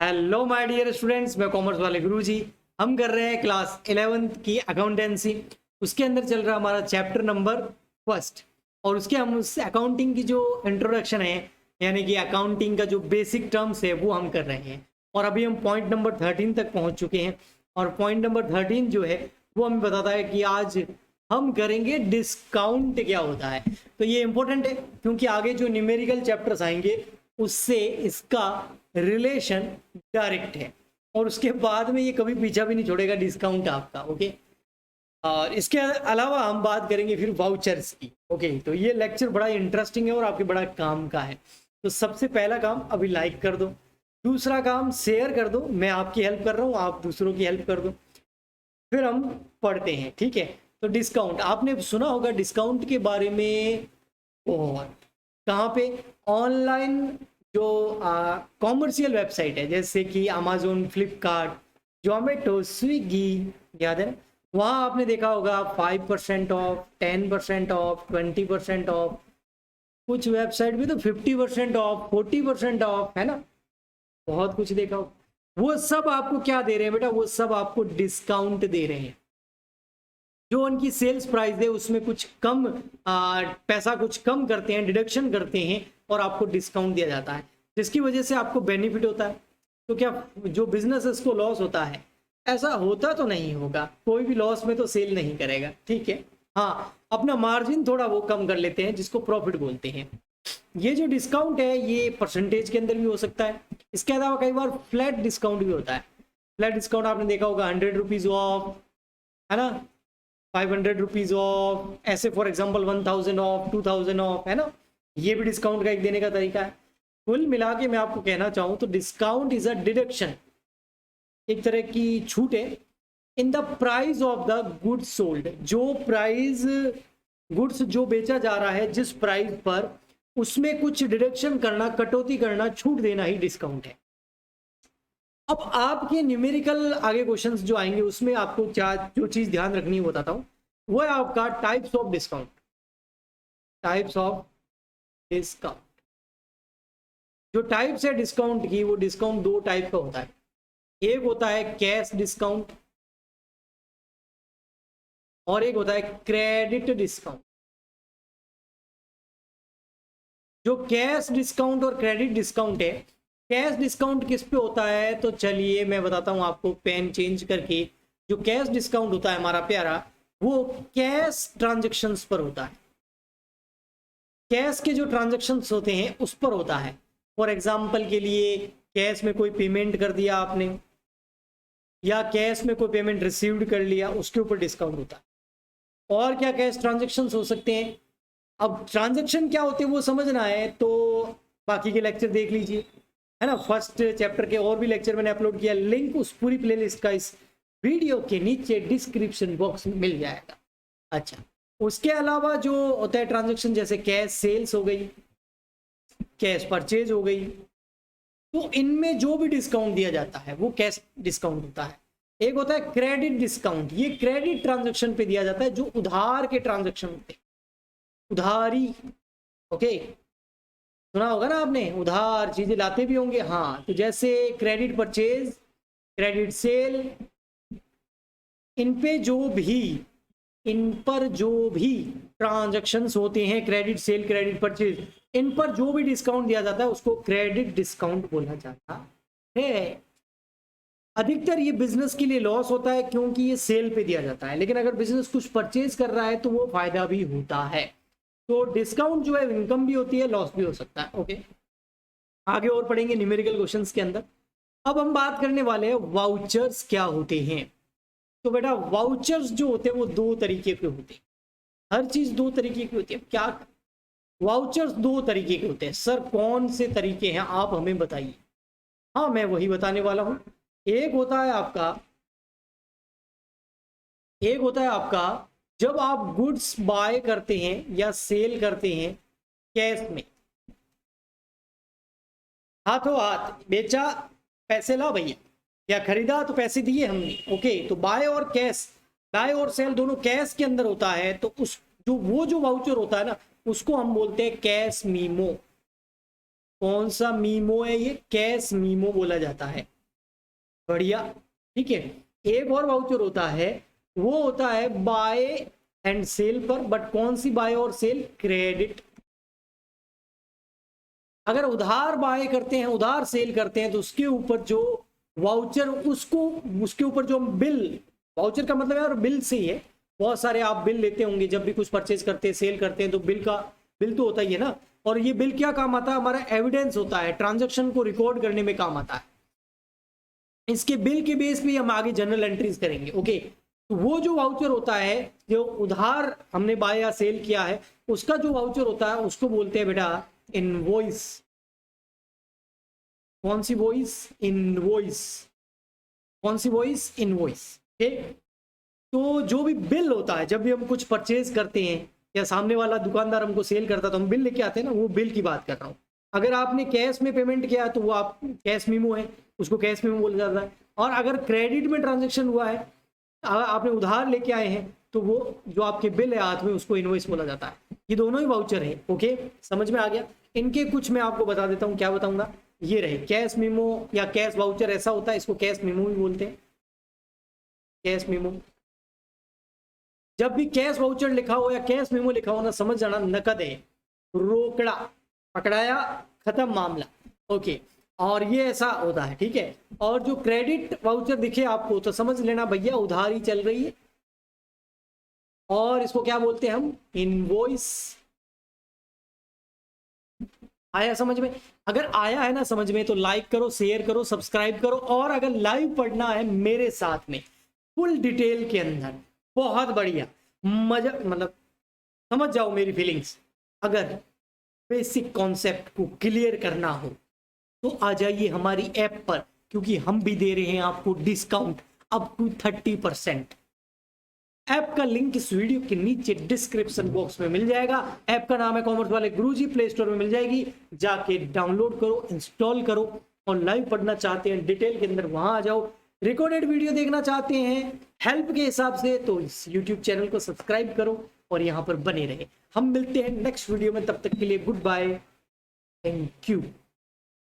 Hello my dear students, मैं commerce वाले गुरुजी। हम कर रहे हैं क्लास 11th की अकाउंटेंसी। उसके अंदर चल रहा हमारा चैप्टर नंबर फर्स्ट, और उसके हम उस अकाउंटिंग की जो इंट्रोडक्शन है, यानी कि अकाउंटिंग का जो बेसिक टर्म्स है वो हम कर रहे हैं। और अभी हम पॉइंट नंबर 13 तक पहुंच चुके हैं। और पॉइंट नंबर 13 जो है वो हमें बताता है कि आज हम करेंगे डिस्काउंट क्या होता है। तो ये इंपॉर्टेंट है क्योंकि आगे जो न्यूमेरिकल चैप्टर्स आएंगे उससे इसका रिलेशन डायरेक्ट है, और उसके बाद में ये कभी पीछा भी नहीं छोड़ेगा डिस्काउंट आपका। ओके, और इसके अलावा हम बात करेंगे फिर वाउचर्स की। ओके, तो ये लेक्चर बड़ा इंटरेस्टिंग है और आपके बड़ा काम का है। तो सबसे पहला काम अभी लाइक कर दो, दूसरा काम शेयर कर दो। मैं आपकी हेल्प कर रहा हूँ, आप दूसरों की हेल्प कर दो। फिर हम पढ़ते हैं, ठीक है। तो डिस्काउंट आपने सुना होगा डिस्काउंट के बारे में बहुत। कहाँ पे? ऑनलाइन जो कॉमर्शियल वेबसाइट है, जैसे कि अमेजोन, फ्लिपकार्ट, जोमेटो, स्विगी, याद है ना? वहाँ आपने देखा होगा 5% ऑफ, 10% ऑफ, 20% ऑफ, कुछ वेबसाइट में तो 50% ऑफ, 40% ऑफ, है ना? बहुत कुछ देखा हो। वो सब आपको क्या दे रहे हैं बेटा? वो सब आपको डिस्काउंट दे रहे हैं। जो उनकी सेल्स प्राइस है उसमें कुछ कम पैसा कुछ कम करते हैं, डिडक्शन करते हैं, और आपको डिस्काउंट दिया जाता है, जिसकी वजह से आपको बेनिफिट होता है। तो क्या जो बिजनेस इसको लॉस होता है? ऐसा होता तो नहीं होगा, कोई भी लॉस में तो सेल नहीं करेगा, ठीक है। हाँ, अपना मार्जिन थोड़ा वो कम कर लेते हैं, जिसको प्रॉफिट बोलते हैं। ये जो डिस्काउंट है ये परसेंटेज के अंदर भी हो सकता है। इसके अलावा कई बार फ्लैट डिस्काउंट भी होता है। फ्लैट डिस्काउंट आपने देखा होगा 100 रुपीज ऑफ, है ना? 500 रुपीज ऑफ, ऐसे फॉर एग्जांपल 1000 ऑफ, 2000 ऑफ, है ना? ये भी डिस्काउंट का एक देने का तरीका है। कुल मिला के मैं आपको कहना चाहूं तो डिस्काउंट इज अ डिडक्शन, एक तरह की छूट है in the price of the goods sold. जो प्राइस गुड्स जो बेचा जा रहा है, जिस प्राइस पर, उसमें कुछ डिडक्शन करना, कटौती करना, छूट देना ही डिस्काउंट है। अब आपके न्यूमेरिकल आगे क्वेश्चंस जो आएंगे उसमें आपको क्या जो चीज ध्यान रखनी है वो बताता हूँ। वो है आपका types of discount. Types of discount, जो टाइप्स है डिस्काउंट की, वो डिस्काउंट दो टाइप का होता है। एक होता है कैश डिस्काउंट, और एक होता है क्रेडिट डिस्काउंट। जो कैश डिस्काउंट और क्रेडिट डिस्काउंट है, कैश डिस्काउंट किस पे होता है? तो चलिए मैं बताता हूं आपको पेन चेंज करके। जो कैश डिस्काउंट होता है हमारा प्यारा, वो कैश ट्रांजेक्शन्स पर होता है। कैश के जो ट्रांजेक्शन्स होते हैं उस पर होता है। फॉर एग्जाम्पल के लिए, कैश में कोई पेमेंट कर दिया आपने, या कैश में कोई पेमेंट रिसीव्ड कर लिया, उसके ऊपर डिस्काउंट होता है। और क्या कैश ट्रांजेक्शन्स हो सकते हैं? अब ट्रांजेक्शन क्या होते हैं वो समझना है तो बाकी के लेक्चर देख लीजिए, है ना? फर्स्ट चैप्टर के और भी लेक्चर मैंने अपलोड किया, लिंक उस पूरी प्लेलिस्ट का इस वीडियो के नीचे डिस्क्रिप्शन बॉक्स में मिल जाएगा। अच्छा, उसके अलावा जो होता है ट्रांजेक्शन, जैसे कैश सेल्स हो गई, कैश परचेज हो गई, तो इनमें जो भी डिस्काउंट दिया जाता है वो कैश डिस्काउंट होता है। एक होता है क्रेडिट डिस्काउंट, ये क्रेडिट ट्रांजेक्शन पे दिया जाता है, जो उधार के ट्रांजेक्शन होते हैं, उधारी। ओके, सुना होगा ना आपने, उधार चीजें लाते भी होंगे। हाँ, तो जैसे क्रेडिट परचेज, क्रेडिट सेल, इन पे जो भी इन पर जो भी ट्रांजैक्शंस होते हैं, क्रेडिट सेल, क्रेडिट परचेज, इन पर जो भी डिस्काउंट दिया जाता है उसको क्रेडिट डिस्काउंट बोला जाता है। अधिकतर ये बिजनेस के लिए लॉस होता है क्योंकि ये सेल पे दिया जाता है, लेकिन अगर बिजनेस कुछ परचेज कर रहा है तो वो फायदा भी होता है। तो डिस्काउंट जो है इनकम भी होती है, लॉस भी हो सकता है। ओके, आगे और पढ़ेंगे न्यूमेरिकल क्वेश्चंस के अंदर। अब हम बात करने वाले हैं वाउचर्स क्या होते हैं। तो बेटा वाउचर्स जो होते हैं वो दो तरीके के होते हैं। हर चीज दो तरीके की होती है। क्या वाउचर्स दो तरीके के होते हैं? सर कौन से तरीके हैं, आप हमें बताइए। हाँ, मैं वही बताने वाला हूं। एक होता है आपका एक होता है आपका जब आप गुड्स बाय करते हैं या सेल करते हैं कैश में, हाथों हाथ बेचा, पैसे ला भैया, या खरीदा तो पैसे दिए हमने। ओके, तो बाय और कैश, बाय और सेल दोनों कैश के अंदर होता है। तो उस जो वाउचर होता है ना, उसको हम बोलते हैं कैश मीमो। कौन सा मीमो है ये? कैश मीमो बोला जाता है। बढ़िया, ठीक है। एक और वाउचर होता है, वो होता है बाय एंड सेल पर, बट कौन सी बाय और सेल? क्रेडिट। अगर उधार बाय करते हैं, उधार सेल करते हैं, तो उसके ऊपर जो वाउचर, उसके ऊपर जो बिल, वाउचर का मतलब यार बिल से ही है। बहुत सारे आप बिल लेते होंगे जब भी कुछ परचेज करते हैं, सेल करते हैं, तो बिल तो होता ही है ना। और ये बिल क्या काम आता है? हमारा एविडेंस होता है, ट्रांजैक्शन को रिकॉर्ड करने में काम आता है। इसके बिल के बेस पे हम आगे जनरल एंट्रीज करेंगे। ओके, तो वो जो वाउचर होता है, जो उधार हमने बाय या सेल किया है, उसका जो वाउचर होता है उसको बोलते हैं बेटा इनवॉइस। कौन सी वॉइस? इनवॉइस। कौन सी वॉइस? इनवॉइस। ठीक। तो जो भी बिल होता है, जब भी हम कुछ परचेज करते हैं या सामने वाला दुकानदार हमको सेल करता है, तो हम बिल लेके आते हैं ना, वो बिल की बात कर रहा हूँ। अगर आपने कैश में पेमेंट किया तो वो आप कैश मीमो है, उसको कैश मीमो बोला जाता है। और अगर क्रेडिट में ट्रांजेक्शन हुआ है, आपने उधार लेके आए हैं, तो वो जो आपके बिल है हाथ में, उसको इनवॉइस बोला जाता है। ये दोनों ही वाउचर है। ओके, समझ में आ गया? इनके कुछ मैं आपको बता देता हूँ। क्या बताऊंगा? ये रहे कैश मीमो या कैश वाउचर, ऐसा होता है, इसको कैश मीमो भी बोलते हैं। कैश मीमो, जब भी कैश वाउचर लिखा हो या कैश मेमो लिखा हो ना, समझ जाना नकद है, रोकड़ा, पकड़ाया, खत्म मामला। ओके, और ये ऐसा होता है, ठीक है। और जो क्रेडिट वाउचर दिखे आपको, तो समझ लेना भैया उधारी चल रही है, और इसको क्या बोलते हैं हम? इनवॉइस। आया समझ में? अगर आया है ना समझ में, तो लाइक करो, शेयर करो, सब्सक्राइब करो। और अगर लाइव पढ़ना है मेरे साथ में फुल डिटेल के अंदर, बहुत बढ़िया मजा, मतलब समझ जाओ मेरी फीलिंग्स। अगर बेसिक कॉन्सेप्ट को क्लियर करना हो तो आ जाइए हमारी ऐप पर, क्योंकि हम भी दे रहे हैं आपको डिस्काउंट अप टू 30%। ऐप का लिंक इस वीडियो के नीचे डिस्क्रिप्शन बॉक्स में मिल जाएगा। ऐप का नाम है कॉमर्स वाले गुरुजी, प्ले स्टोर में मिल जाएगी, जाके डाउनलोड करो, इंस्टॉल करो। और लाइव पढ़ना चाहते हैं डिटेल के अंदर, वहां आ जाओ। रिकॉर्डेड वीडियो देखना चाहते हैं हेल्प के हिसाब से, तो इस यूट्यूब चैनल को सब्सक्राइब करो और यहाँ पर बने रहे। हम मिलते हैं नेक्स्ट वीडियो में, तब तक के लिए गुड बाय, थैंक यू।